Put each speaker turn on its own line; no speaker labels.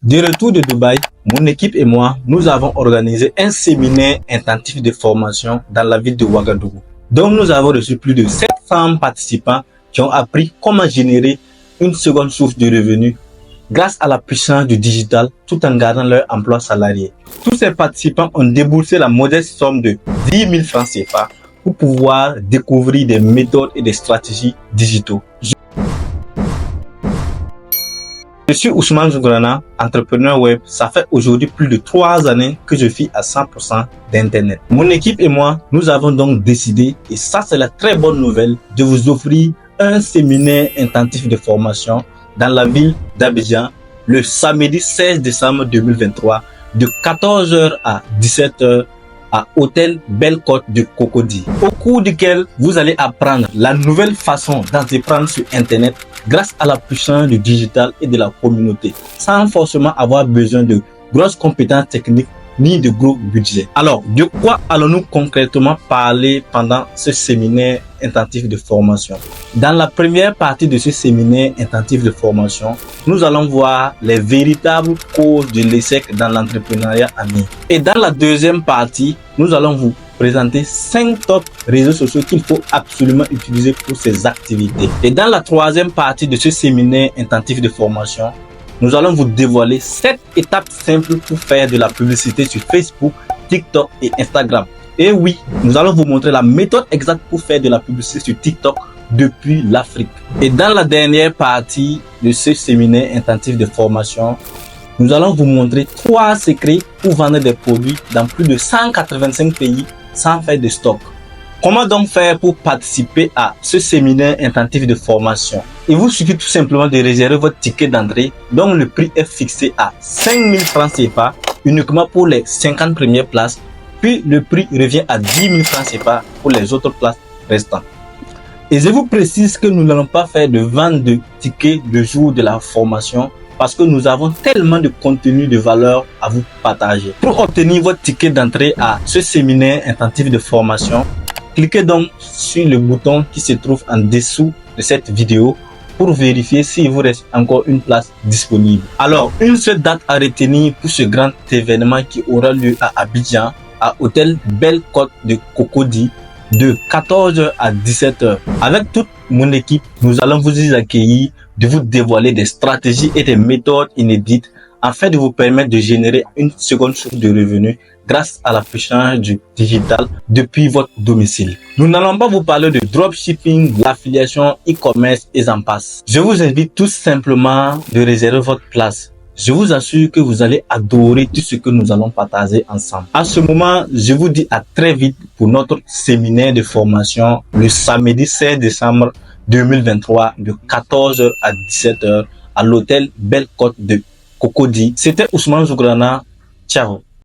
De retour de Dubaï, mon équipe et moi, nous avons organisé un séminaire intensif de formation dans la ville de Ouagadougou. Donc nous avons reçu plus de 700 participants qui ont appris comment générer une seconde source de revenus grâce à la puissance du digital tout en gardant leur emploi salarié. Tous ces participants ont déboursé la modeste somme de 10 000 francs CFA pour pouvoir découvrir des méthodes et des stratégies digitaux. Je suis Ousmane Zougrana, entrepreneur web. Ça fait aujourd'hui plus de 3 années que je vis à 100% d'Internet. Mon équipe et moi, nous avons donc décidé, et ça c'est la très bonne nouvelle, de vous offrir un séminaire intensif de formation dans la ville d'Abidjan le samedi 16 décembre 2023 de 14h à 17h à Hôtel Belle Côte de Cocody, au cours duquel vous allez apprendre la nouvelle façon d'entreprendre sur Internet grâce à la puissance du digital et de la communauté, sans forcément avoir besoin de grosses compétences techniques ni de gros budgets. Alors, de quoi allons-nous concrètement parler pendant ce séminaire intensif de formation? Dans la première partie de ce séminaire intensif de formation, nous allons voir les véritables causes de l'échec dans l'entrepreneuriat en ligne. Et dans la deuxième partie, nous allons vous présenter 5 top réseaux sociaux qu'il faut absolument utiliser pour ces activités. Et dans la troisième partie de ce séminaire intensif de formation, nous allons vous dévoiler 7 étapes simples pour faire de la publicité sur Facebook, TikTok et Instagram. Et oui, nous allons vous montrer la méthode exacte pour faire de la publicité sur TikTok depuis l'Afrique. Et dans la dernière partie de ce séminaire intensif de formation, nous allons vous montrer 3 secrets pour vendre des produits dans plus de 185 pays sans faire de stock. Comment donc faire pour participer à ce séminaire intensif de formation? Il vous suffit tout simplement de réserver votre ticket d'entrée dont le prix est fixé à 5 000 francs CFA uniquement pour les 50 premières places, puis le prix revient à 10 000 francs CFA pour les autres places restantes. Et je vous précise que nous n'allons pas faire de vente de tickets le jour de la formation parce que nous avons tellement de contenu de valeur à vous partager. Pour obtenir votre ticket d'entrée à ce séminaire intensif de formation, cliquez donc sur le bouton qui se trouve en dessous de cette vidéo pour vérifier s'il vous reste encore une place disponible. Alors, une seule date à retenir pour ce grand événement qui aura lieu à Abidjan, à Hôtel Belle Côte de Cocody, de 14h à 17h. Avec toute mon équipe, nous allons vous y accueillir, de vous dévoiler des stratégies et des méthodes inédites afin de vous permettre de générer une seconde source de revenus grâce à la puissance du digital depuis votre domicile. Nous n'allons pas vous parler de dropshipping, l'affiliation, e-commerce et j'en passe. Je vous invite tout simplement de réserver votre place. Je vous assure que vous allez adorer tout ce que nous allons partager ensemble. À ce moment, je vous dis à très vite pour notre séminaire de formation le samedi 16 décembre 2023 de 14h à 17h à l'hôtel Belle Côte de Cocody. C'était Ousmane Zougrana. Ciao.